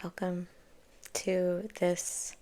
Welcome to this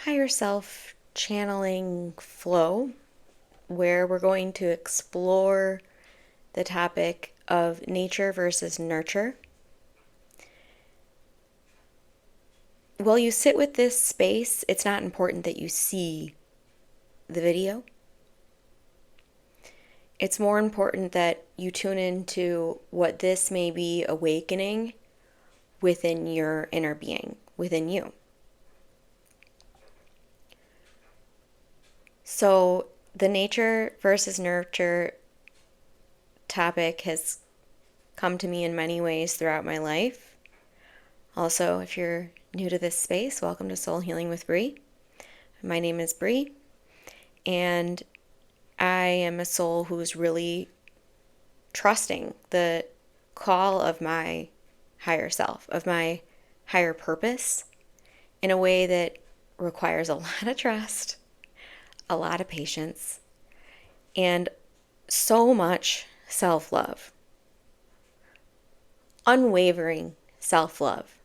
higher self channeling flow where we're going to explore the topic of nature versus nurture. While you sit with this space, it's not important that you see the video. It's more important that you tune into what this may be awakening within your inner being, within you. So the nature versus nurture topic has come to me in many ways throughout my life. Also, if you're new to this space, welcome to Soul Healing with Bree. My name is Bree, and I am a soul who's really trusting the call of my higher self, of my higher purpose, in a way that requires a lot of trust, a lot of patience, and so much self-love. Unwavering self-love.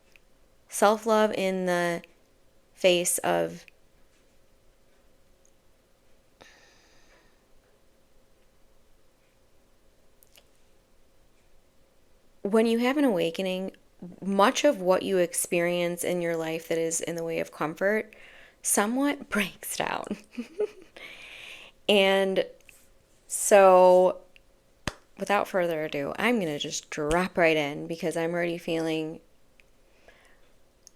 Self-love in the face of when you have an awakening, much of what you experience in your life that is in the way of comfort somewhat breaks down. And so, without further ado, I'm going to just drop right in because I'm already feeling.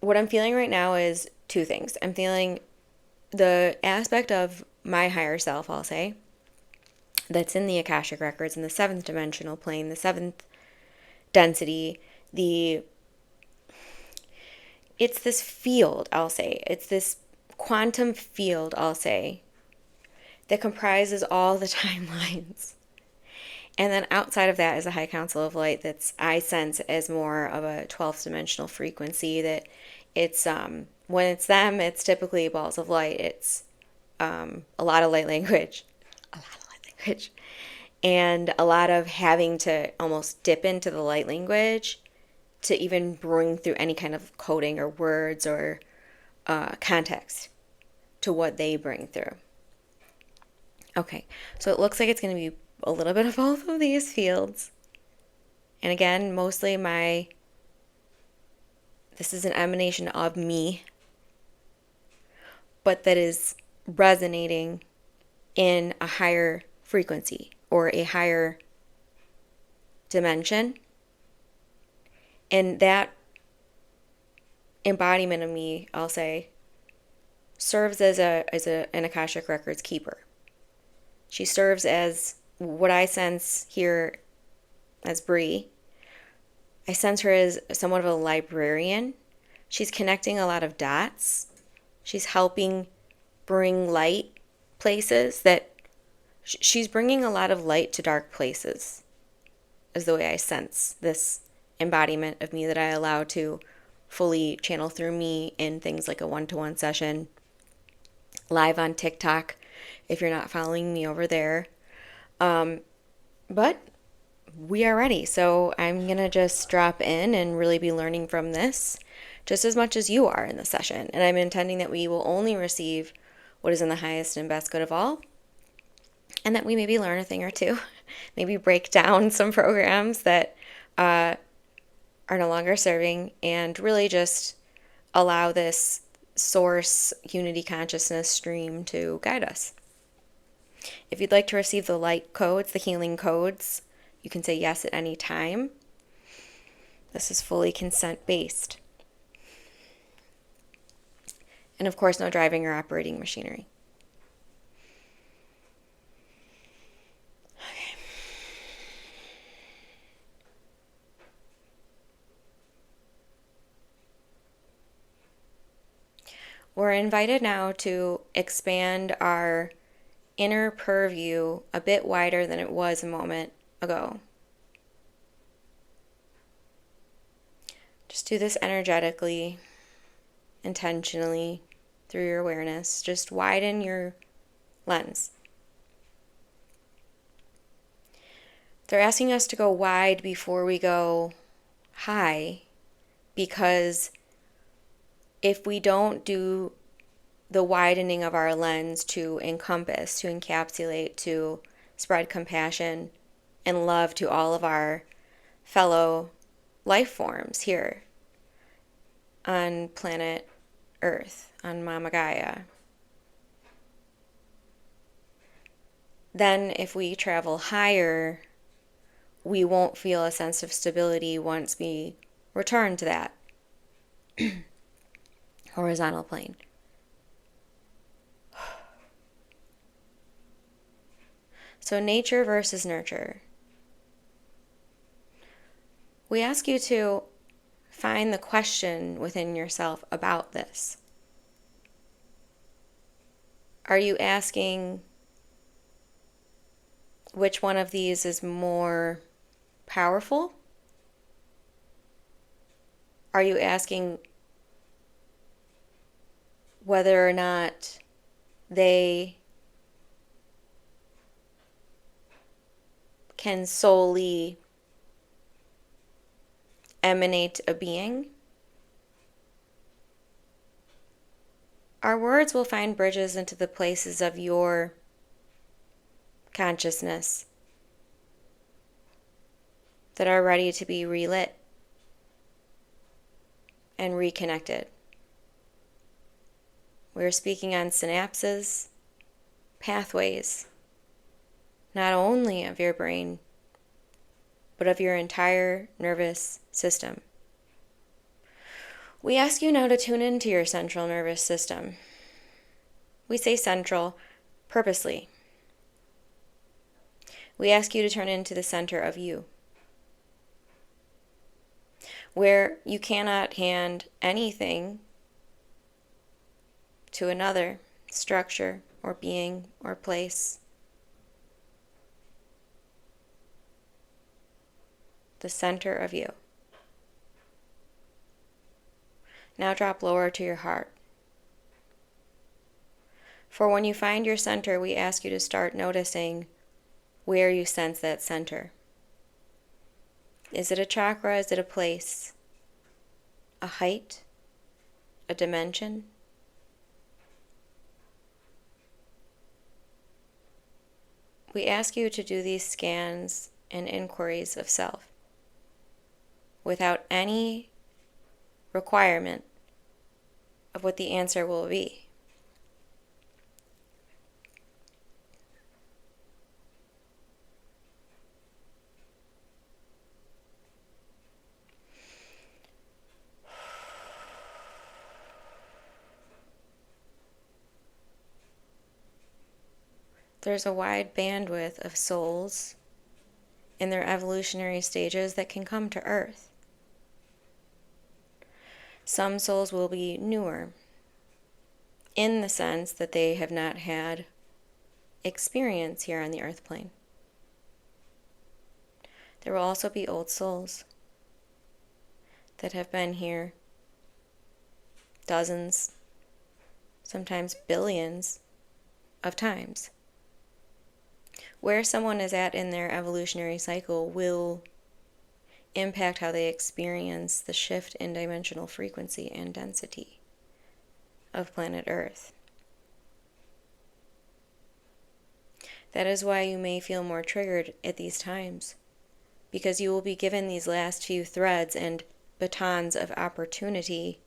What I'm feeling right now is two things. I'm feeling the aspect of my higher self, I'll say, that's in the Akashic records, in the seventh dimensional plane, the seventh density, it's this field, I'll say. It's this quantum field, I'll say, that comprises all the timelines. And then outside of that is a high council of light that's I sense as more of a 12th dimensional frequency that it's when it's them, it's typically balls of light. It's a lot of light language. And a lot of having to almost dip into the light language to even bring through any kind of coding or words or context to what they bring through. Okay, so it looks like it's going to be a little bit of both of these fields. And again, mostly this is an emanation of me, but that is resonating in a higher frequency or a higher dimension. And that embodiment of me, I'll say, serves as an Akashic Records keeper. She serves as what I sense here as Bree. I sense her as somewhat of a librarian. She's connecting a lot of dots. She's helping bring light places that she's bringing a lot of light to dark places, is the way I sense this embodiment of me that I allow to fully channel through me in things like a one-to-one session, live on TikTok, if you're not following me over there. But we are ready. So I'm going to just drop in and really be learning from this just as much as you are in the session. And I'm intending that we will only receive what is in the highest and best good of all, and that we maybe learn a thing or two, maybe break down some programs that are no longer serving, and really just allow this source unity consciousness stream to guide us. If you'd like to receive the light codes, the healing codes, you can say yes at any time. This is fully consent-based. And of course, no driving or operating machinery. Okay. We're invited now to expand our inner purview a bit wider than it was a moment ago. Just do this energetically, intentionally, through your awareness. Just widen your lens. They're asking us to go wide before we go high Because if we don't do the widening of our lens to encompass, to encapsulate, to spread compassion and love to all of our fellow life forms here on planet Earth, on Mama Gaia, then if we travel higher, we won't feel a sense of stability once we return to that horizontal plane. So nature versus nurture. We ask you to find the question within yourself about this. Are you asking which one of these is more powerful? Are you asking whether or not they can solely emanate a being? Our words will find bridges into the places of your consciousness that are ready to be relit and reconnected. We're speaking on synapses, pathways, not only of your brain, but of your entire nervous system. We ask you now to tune into your central nervous system. We say central purposely. We ask you to turn into the center of you, where you cannot hand anything to another structure or being or place. The center of you. Now drop lower to your heart. For when you find your center, we ask you to start noticing where you sense that center. Is it a chakra? Is it a place? A height? A dimension? We ask you to do these scans and inquiries of self without any requirement of what the answer will be. There's a wide bandwidth of souls in their evolutionary stages that can come to Earth. Some souls will be newer, in the sense that they have not had experience here on the Earth plane. There will also be old souls that have been here dozens, sometimes billions of times. Where someone is at in their evolutionary cycle will impact how they experience the shift in dimensional frequency and density of planet Earth. That is why you may feel more triggered at these times, because you will be given these last few threads and batons of opportunity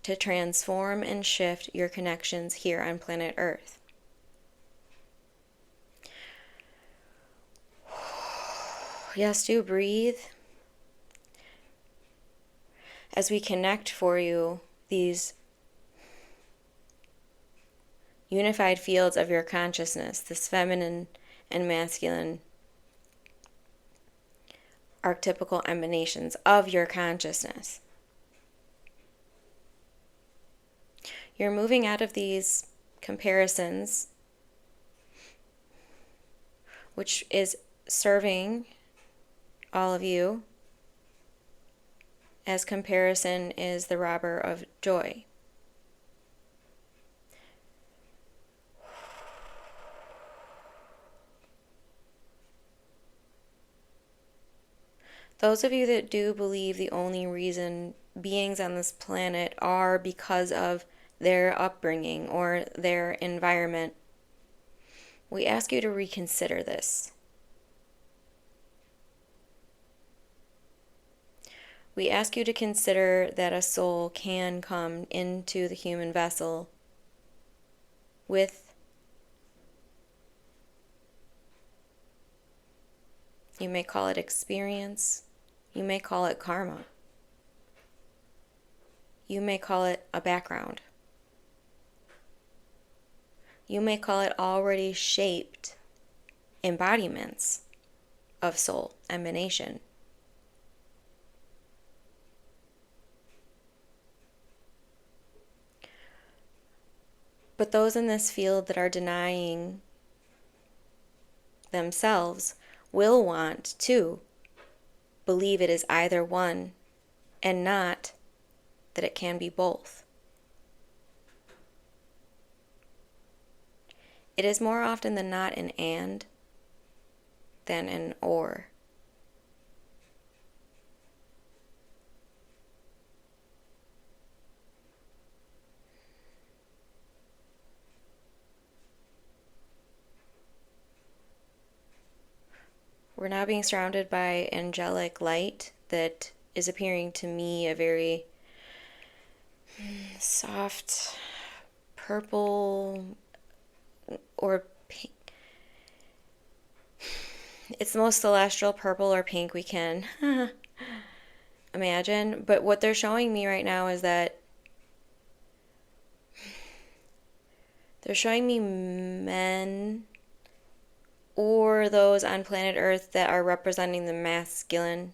to transform and shift your connections here on planet Earth. Yes, do breathe as we connect for you these unified fields of your consciousness, this feminine and masculine archetypical emanations of your consciousness. You're moving out of these comparisons, which is serving all of you, as comparison is the robber of joy. Those of you that do believe the only reason beings on this planet are because of their upbringing or their environment, we ask you to reconsider this. We ask you to consider that a soul can come into the human vessel with, you may call it experience, you may call it karma, you may call it a background, you may call it already shaped embodiments of soul emanation. But those in this field that are denying themselves will want to believe it is either one and not that it can be both. It is more often than not an and than an or. We're now being surrounded by angelic light that is appearing to me a very soft purple or pink. It's the most celestial purple or pink we can imagine. But what they're showing me right now is that they're showing me men or those on planet Earth that are representing the masculine.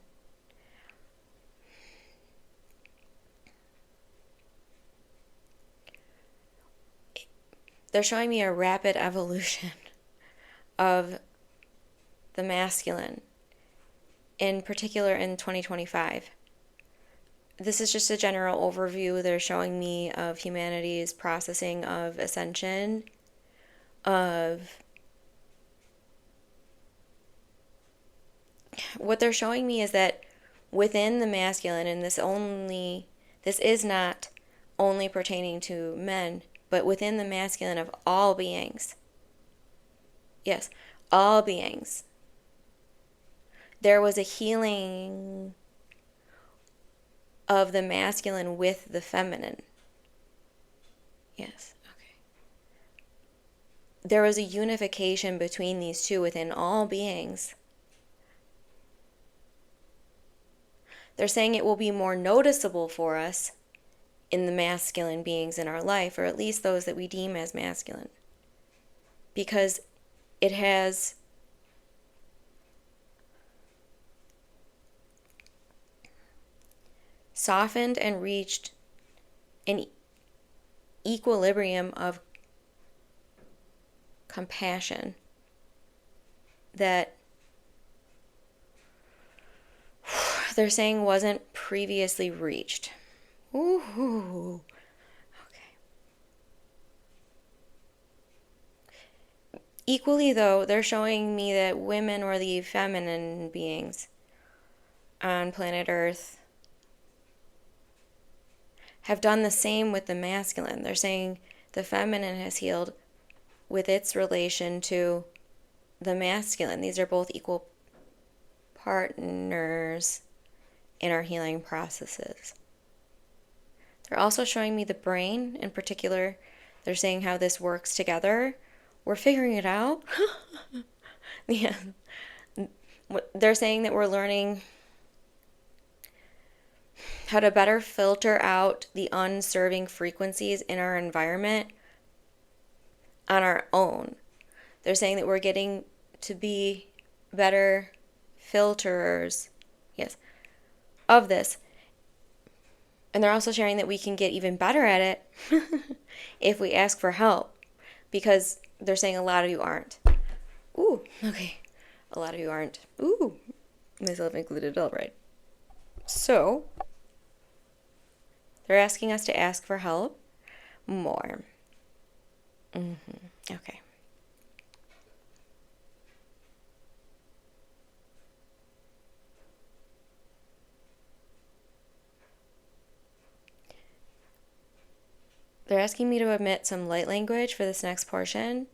They're showing me a rapid evolution of the masculine, in particular in 2025. This is just a general overview they're showing me of humanity's processing of ascension, of what they're showing me is that within the masculine, and this is not only pertaining to men, but within the masculine of all beings, yes, all beings, there was a healing of the masculine with the feminine. Yes, okay. There was a unification between these two within all beings. They're saying it will be more noticeable for us in the masculine beings in our life, or at least those that we deem as masculine, because it has softened and reached an equilibrium of compassion that they're saying wasn't previously reached. Ooh. Okay. Equally, though, they're showing me that women or the feminine beings on planet Earth have done the same with the masculine. They're saying the feminine has healed with its relation to the masculine. These are both equal partners in our healing processes. They're also showing me the brain in particular. They're saying how this works together. We're figuring it out. Yeah. They're saying that we're learning how to better filter out the unserving frequencies in our environment on our own. They're saying that we're getting to be better filterers, yes, of this. And they're also sharing that we can get even better at it if we ask for help, because they're saying a lot of you aren't. Ooh, okay. A lot of you aren't. Ooh, myself included, all right. So, they're asking us to ask for help more. Okay. They're asking me to omit some light language for this next portion.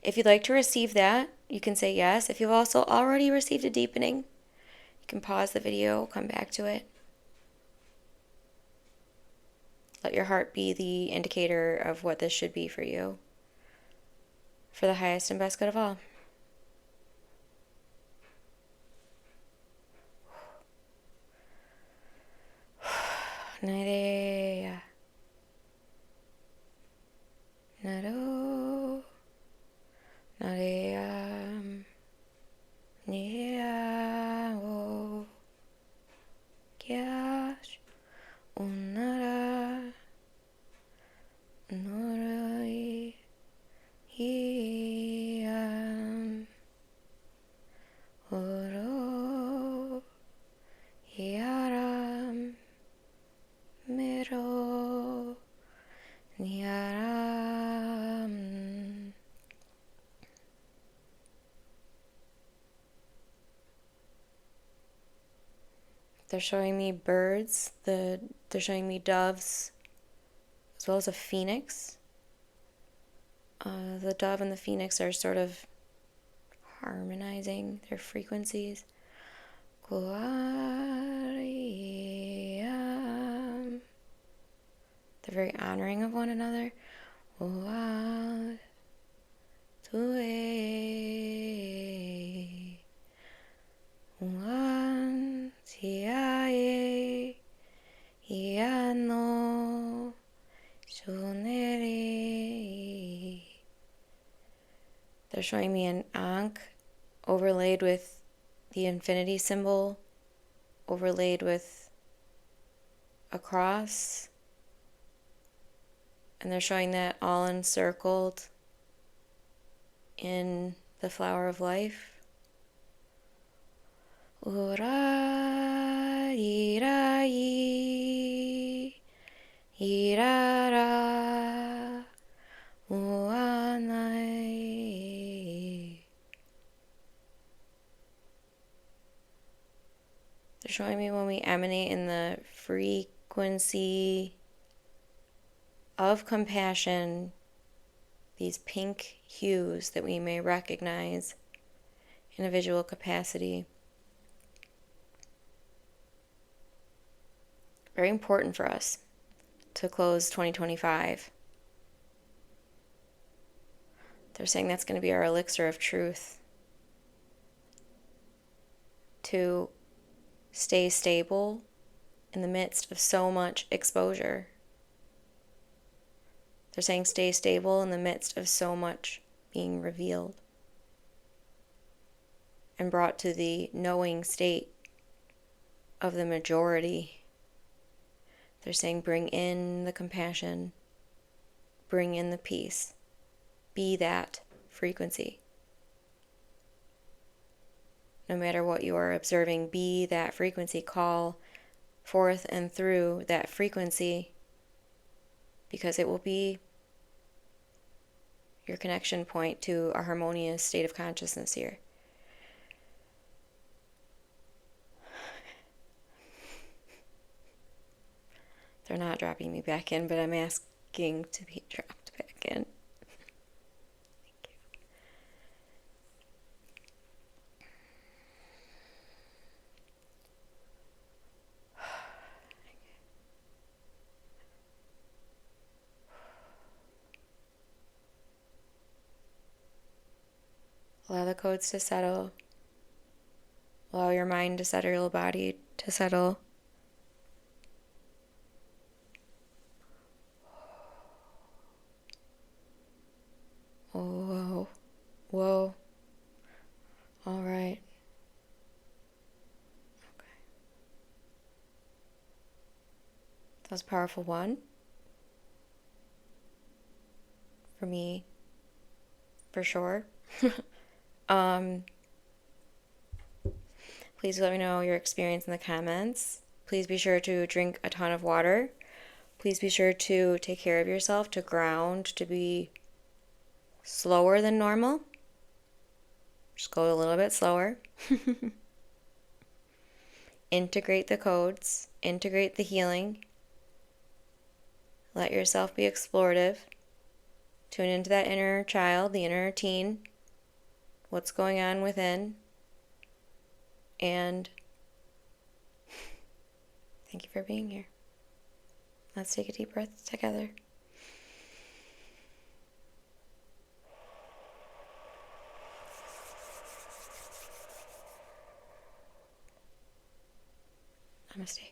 If you'd like to receive that, you can say yes. If you've also already received a deepening, you can pause the video, come back to it. Let your heart be the indicator of what this should be for you, for the highest and best good of all. Nareya. Naro. Nareya. Nia. O. Kyash. Unara. Norai. Hiam. Oro. Yaram. Mero. Niaram. They're showing me birds. They're showing me doves, as well as a phoenix. The dove and the phoenix are sort of harmonizing their frequencies. They're very honoring of one another. They're showing me an ankh overlaid with the infinity symbol, overlaid with a cross, and they're showing that all encircled in the flower of life. Ura irai irara uanai. They're showing me when we emanate in the frequency of compassion, these pink hues that we may recognize in a visual capacity. Very important for us to close 2025. They're saying that's going to be our elixir of truth. To stay stable in the midst of so much exposure. They're saying stay stable in the midst of so much being revealed and brought to the knowing state of the majority. They're saying bring in the compassion, bring in the peace, be that frequency. No matter what you are observing, be that frequency, call forth and through that frequency, because it will be your connection point to a harmonious state of consciousness here. They're not dropping me back in, but I'm asking to be dropped back in. Thank you. Allow the codes to settle. Allow your mind to settle, your body to settle. Oh, whoa, whoa. All right. Okay. That was a powerful one. For me, for sure. Please let me know your experience in the comments. Please be sure to drink a ton of water. Please be sure to take care of yourself, to ground, to be slower than normal. Just go a little bit slower. Integrate the codes, integrate the healing. Let yourself be explorative. Tune into that inner child, the inner teen, what's going on within. And thank you for being here. Let's take a deep breath together. Namaste.